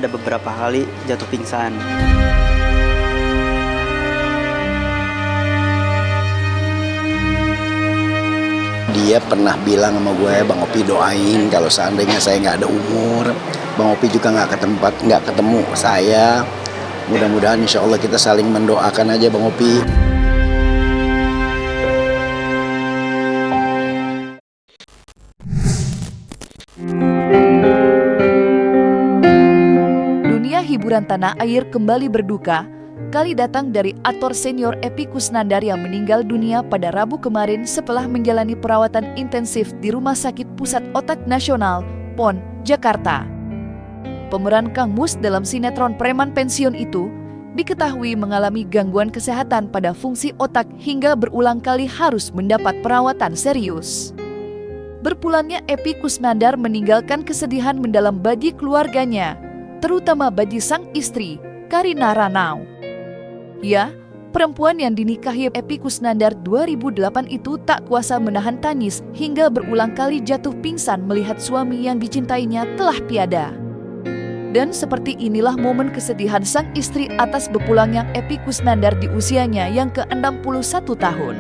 ada beberapa kali jatuh pingsan. Dia pernah bilang sama gue, Bang Opi doain kalau seandainya saya nggak ada umur, Bang Opi juga nggak ketemu saya. Mudah-mudahan insya Allah kita saling mendoakan aja Bang Opi. Dunia hiburan tanah air kembali berduka. Kali datang dari aktor senior Epy Kusnandar yang meninggal dunia pada Rabu kemarin setelah menjalani perawatan intensif di Rumah Sakit Pusat Otak Nasional, PON, Jakarta. Pemeran Kang Mus dalam sinetron Preman Pensiun itu diketahui mengalami gangguan kesehatan pada fungsi otak hingga berulang kali harus mendapat perawatan serius. Berpulangnya Epy Kusnandar meninggalkan kesedihan mendalam bagi keluarganya, terutama bagi sang istri, Karina Ranau. Ya, perempuan yang dinikahi Epy Kusnandar 2008 itu tak kuasa menahan tangis hingga berulang kali jatuh pingsan melihat suami yang dicintainya telah tiada. Dan seperti inilah momen kesedihan sang istri atas berpulangnya Epy Kusnandar di usianya yang ke-61 tahun.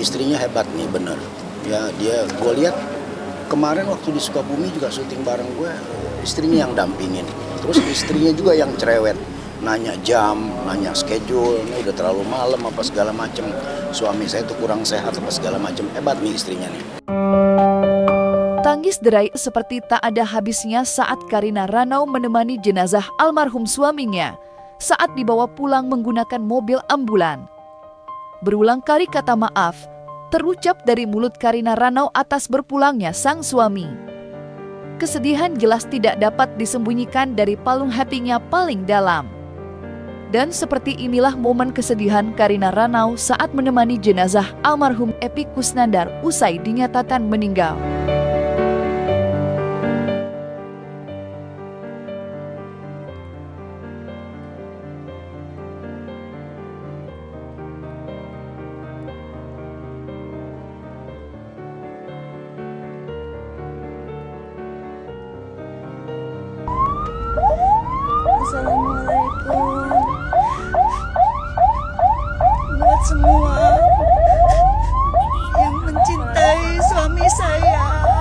Istrinya hebat nih, bener. Ya, gue lihat kemarin waktu di Sukabumi juga syuting bareng gue, istrinya yang dampingin. Terus istrinya juga yang cerewet, nanya jam, nanya schedule, ini udah terlalu malam apa segala macem. Suami saya tuh kurang sehat apa segala macem. Hebat nih istrinya nih. Tangis derai seperti tak ada habisnya saat Karina Ranau menemani jenazah almarhum suaminya saat dibawa pulang menggunakan mobil ambulan. Berulang kali kata maaf terucap dari mulut Karina Ranau atas berpulangnya sang suami. Kesedihan jelas tidak dapat disembunyikan dari palung hatinya paling dalam. Dan seperti inilah momen kesedihan Karina Ranau saat menemani jenazah almarhum Epy Kusnandar usai dinyatakan meninggal. Assalamualaikum buat semua yang mencintai suami saya.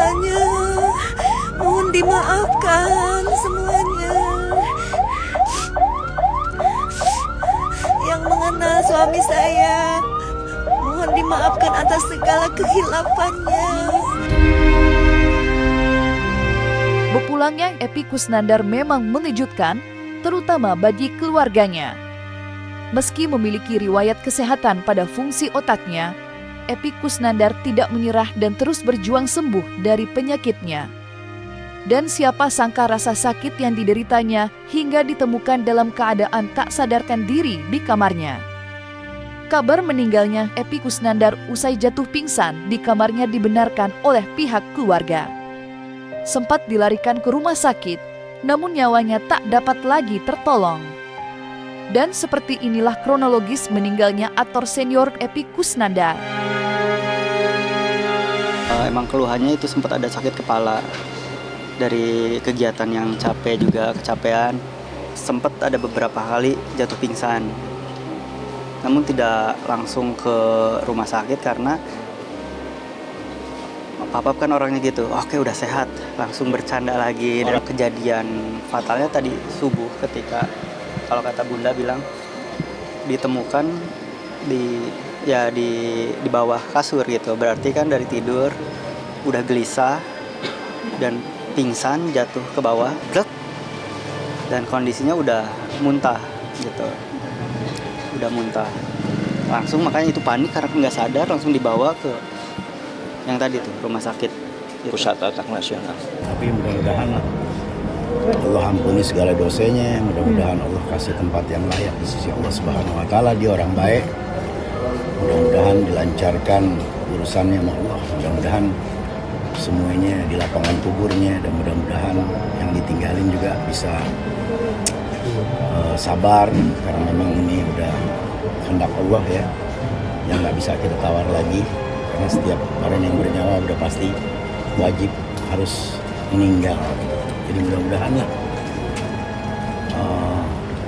segalanya. Mohon dimaafkan semuanya. Yang mengenal suami saya, mohon dimaafkan atas segala kehilafannya. Berpulangnya Epy Kusnandar memang mengejutkan, terutama bagi keluarganya. Meski memiliki riwayat kesehatan pada fungsi otaknya, Epy Kusnandar tidak menyerah dan terus berjuang sembuh dari penyakitnya. Dan siapa sangka rasa sakit yang dideritanya hingga ditemukan dalam keadaan tak sadarkan diri di kamarnya. Kabar meninggalnya Epy Kusnandar usai jatuh pingsan di kamarnya dibenarkan oleh pihak keluarga. Sempat dilarikan ke rumah sakit, namun nyawanya tak dapat lagi tertolong. Dan seperti inilah kronologis meninggalnya aktor senior Epy Kusnandar. Emang keluhannya itu sempat ada sakit kepala dari kegiatan yang capek juga kecapean. Sempat ada beberapa kali jatuh pingsan. Namun tidak langsung ke rumah sakit karena Papa kan orangnya gitu, oke udah sehat, langsung bercanda lagi. Dan kejadian fatalnya tadi subuh ketika, kalau kata Bunda bilang, ditemukan di bawah kasur gitu. Berarti kan dari tidur udah gelisah dan pingsan jatuh ke bawah, dan kondisinya udah muntah gitu, udah muntah. Langsung makanya itu panik karena nggak sadar, langsung dibawa ke yang tadi tuh rumah sakit gitu. Pusat Otak Nasional. Tapi mudah-mudahan Allah ampuni segala dosanya, mudah-mudahan Allah kasih tempat yang layak di sisi Allah Subhanahu wa taala. Dia orang baik. Mudah-mudahan dilancarkan urusannya sama Allah. Mudah-mudahan semuanya di lapangan kuburnya, dan mudah-mudahan yang ditinggalin juga bisa sabar, karena memang ini udah kehendak Allah ya, yang nggak bisa kita tawar lagi. Karena setiap orang yang bernyawa udah pasti wajib harus meninggal. Jadi mudah-mudahan lah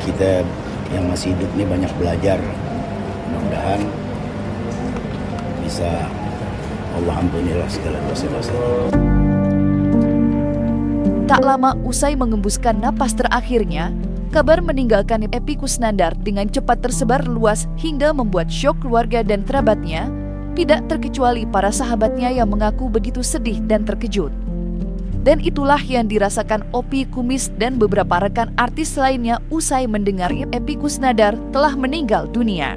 kita yang masih hidup ini banyak belajar. Mudah-mudahan bisa Allah ampunilah segala dosa-dosa. Tak lama usai mengembuskan napas terakhirnya, kabar meninggalkan Epy Kusnandar dengan cepat tersebar luas hingga membuat syok keluarga dan kerabatnya, tidak terkecuali para sahabatnya yang mengaku begitu sedih dan terkejut. Dan itulah yang dirasakan Opie Kumis dan beberapa rekan artis lainnya usai mendengar Epy Kusnandar telah meninggal dunia.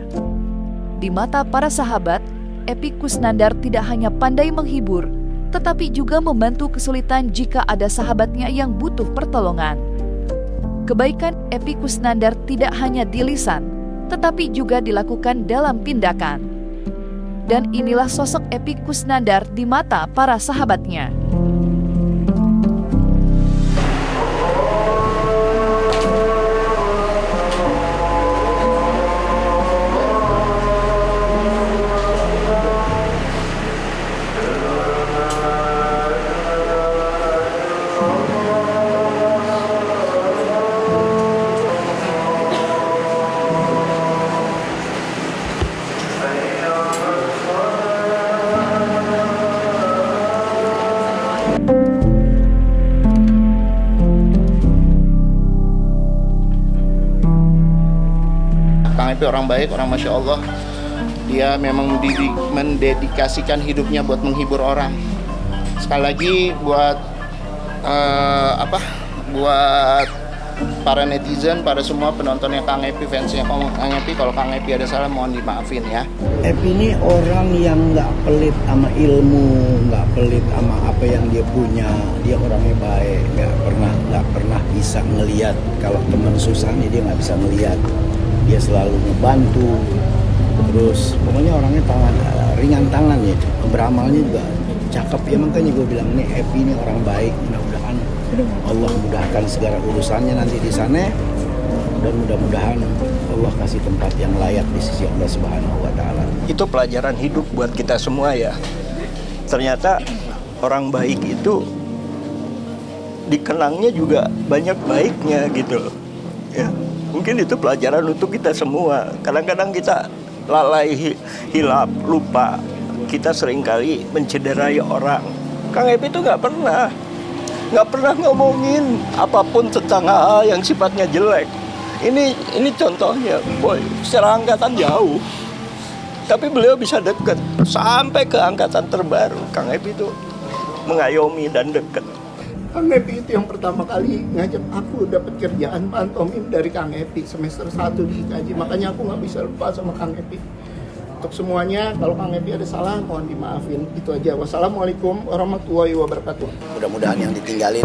Di mata para sahabat, Epy Kusnandar tidak hanya pandai menghibur, tetapi juga membantu kesulitan jika ada sahabatnya yang butuh pertolongan. Kebaikan Epy Kusnandar tidak hanya di lisan, tetapi juga dilakukan dalam tindakan. Dan inilah sosok Epy Kusnandar di mata para sahabatnya. Kang Epy orang baik, orang Masya Allah. Dia memang mendedikasikan hidupnya buat menghibur orang. Sekali lagi buat buat para netizen, para semua penontonnya Kang Epy, fansnya Kang Epy, kalau Kang Epy ada salah mohon dimaafin ya. Epy ini orang yang nggak pelit sama ilmu, nggak pelit sama apa yang dia punya. Dia orangnya baik, nggak pernah bisa ngelihat kalau teman susah nih, dia nggak bisa ngelihat. Dia selalu ngebantu. Terus pokoknya orangnya ringan tangan ya, beramalnya juga cakep ya. Makanya gue bilang nih Epy ini orang baik. Mudah-mudahan Allah mudahkan segala urusannya nanti di sana, dan mudah-mudahan Allah kasih tempat yang layak di sisi Allah Subhanahu wa taala. Itu pelajaran hidup buat kita semua ya. Ternyata orang baik itu dikenangnya juga banyak baiknya gitu loh. Ya, mungkin itu pelajaran untuk kita semua. Kadang-kadang kita lalai, hilap, lupa. Kita seringkali mencederai orang. Kang Epi itu nggak pernah ngomongin apapun tentang hal yang sifatnya jelek. Ini contohnya, boy, secara angkatan jauh, tapi beliau bisa dekat sampai ke angkatan terbaru. Kang Epi itu mengayomi dan dekat. Kang Epi itu yang pertama kali ngajak aku dapat kerjaan pantomim dari Kang Epi semester 1 di IKJ. Makanya aku nggak bisa lupa sama Kang Epi. Untuk semuanya, kalau Kang Epi ada salah, mohon dimaafin. Itu aja. Wassalamualaikum warahmatullahi wabarakatuh. Mudah-mudahan yang ditinggalin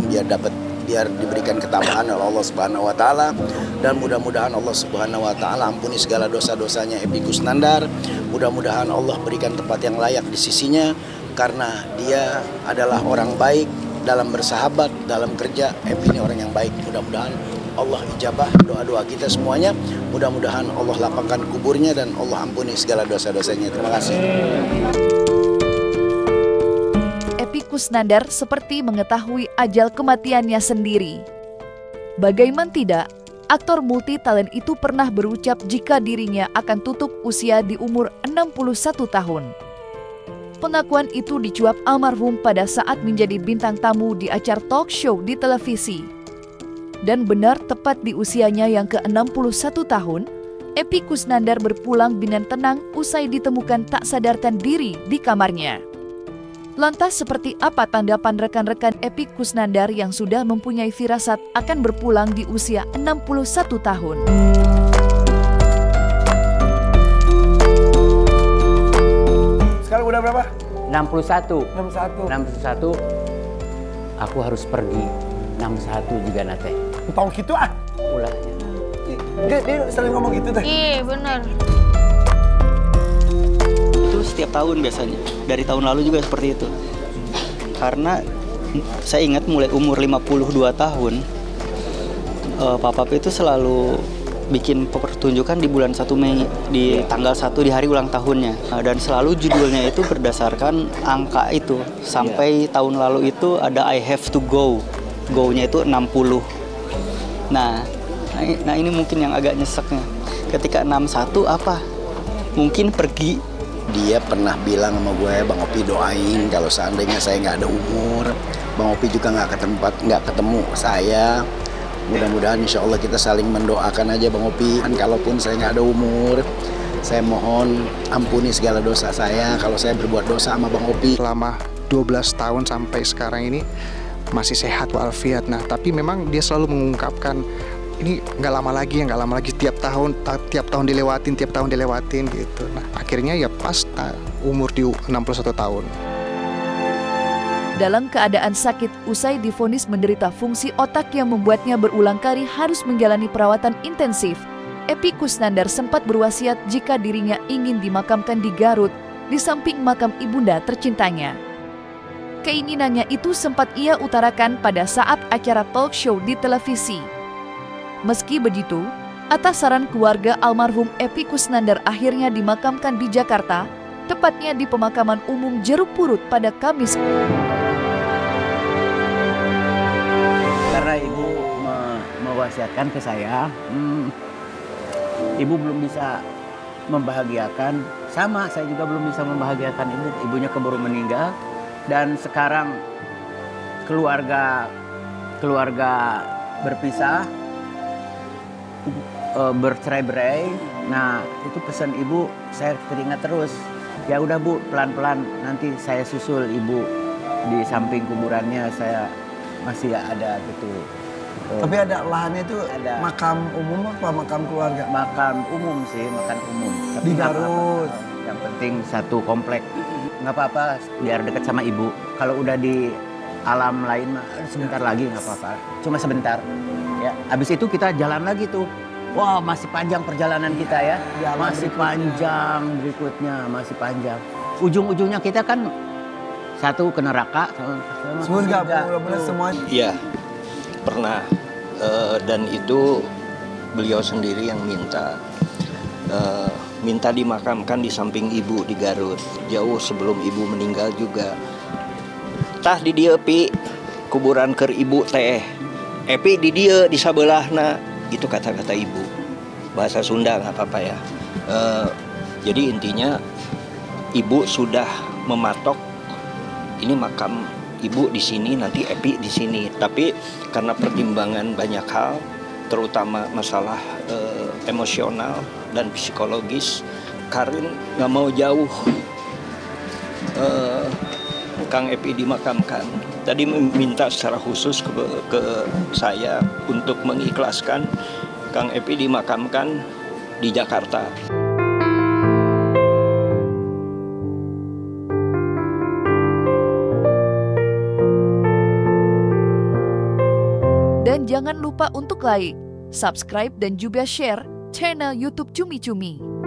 biar diberikan ketabahan oleh Allah Subhanahu wa taala, dan mudah-mudahan Allah Subhanahu wa taala ampuni segala dosa-dosanya Epy Kusnandar. Mudah-mudahan Allah berikan tempat yang layak di sisinya, karena dia adalah orang baik dalam bersahabat, dalam kerja. Epy ini orang yang baik. Mudah-mudahan Allah ijabah doa-doa kita semuanya. Mudah-mudahan Allah lapangkan kuburnya dan Allah ampuni segala dosa-dosanya. Terima kasih. Epy Kusnandar seperti mengetahui ajal kematiannya sendiri. Bagaimana tidak, aktor multitalent itu pernah berucap jika dirinya akan tutup usia di umur 61 tahun. Pengakuan itu dicuap almarhum pada saat menjadi bintang tamu di acara talk show di televisi. Dan benar tepat di usianya yang ke-61 tahun, Epy Kusnandar berpulang dengan tenang usai ditemukan tak sadarkan diri di kamarnya. Lantas seperti apa tanggapan rekan-rekan Epy Kusnandar yang sudah mempunyai firasat akan berpulang di usia 61 tahun? Sekarang udah berapa? 61. 61. Aku harus pergi. 61 juga nate. Tahu gitu ah. Ulahnya. Dia sering ngomong gitu teh. Iya benar. Itu setiap tahun biasanya. Dari tahun lalu juga seperti itu. Karena saya ingat mulai umur 52 tahun, Papa P itu selalu bikin pertunjukan di bulan 1 Mei, di tanggal 1 di hari ulang tahunnya. Dan selalu judulnya itu berdasarkan angka itu. Sampai tahun lalu itu ada I Have to Go. Go-nya itu 60. Nah ini mungkin yang agak nyeseknya. Ketika 61 apa? Mungkin pergi. Dia pernah bilang sama gue, Bang Opi doain kalau seandainya saya nggak ada umur, Bang Opi juga nggak ketemu saya. Mudah-mudahan insya Allah kita saling mendoakan aja Bang Opi. Dan kalaupun saya nggak ada umur, saya mohon ampuni segala dosa saya kalau saya berbuat dosa sama Bang Opi. Selama 12 tahun sampai sekarang ini masih sehat walafiat. Nah, tapi memang dia selalu mengungkapkan ini nggak lama lagi, tiap tahun dilewatin gitu. Nah, akhirnya ya pas umur di 61 tahun. Dalam keadaan sakit usai divonis menderita fungsi otak yang membuatnya berulang kali harus menjalani perawatan intensif, Epy Kusnandar sempat berwasiat jika dirinya ingin dimakamkan di Garut, di samping makam ibunda tercintanya. Keinginannya itu sempat ia utarakan pada saat acara talk show di televisi. Meski begitu, atas saran keluarga almarhum Epy Kusnandar akhirnya dimakamkan di Jakarta, tepatnya di pemakaman umum Jeruk Purut pada Kamis. Karena ibu mewasiatkan ke saya, ibu belum bisa membahagiakan, sama saya juga belum bisa membahagiakan ibu. Ibunya keburu meninggal dan sekarang keluarga berpisah, bercerai-berai. Nah, itu pesan ibu saya teringat terus. Ya udah Bu, pelan-pelan nanti saya susul ibu di samping kuburannya, saya masih ada gitu. Tapi ada lahannya itu ada. Makam umum apa makam keluarga? Makam umum sih, makam umum. Tapi Di nggak Garut. apa-apa. Yang penting satu komplek. Nggak apa-apa, biar dekat sama ibu. Kalau udah di alam lain mah sebentar lagi nggak apa-apa. Cuma sebentar. Ya, habis itu kita jalan lagi tuh. Wah, masih panjang perjalanan kita ya. Masih panjang berikutnya, masih panjang. Ujung-ujungnya kita kan satu ke neraka, Surga, benar-benar semua. Iya, pernah. Dan itu beliau sendiri yang minta dimakamkan di samping ibu di Garut. Jauh sebelum ibu meninggal juga. Tah di dieu Pi, kuburan keur ibu teh. Epi di dieu di sabelahna. Itu kata-kata ibu. Bahasa Sunda nggak apa-apa ya. Jadi intinya ibu sudah mematok ini makam ibu di sini, nanti Epi di sini. Tapi karena pertimbangan banyak hal, terutama masalah emosional dan psikologis, Karin nggak mau jauh. Kang Epi dimakamkan. Tadi meminta secara khusus ke saya untuk mengikhlaskan Kang Epi dimakamkan di Jakarta. Dan jangan lupa untuk like, subscribe, dan juga share channel YouTube Cumi Cumi.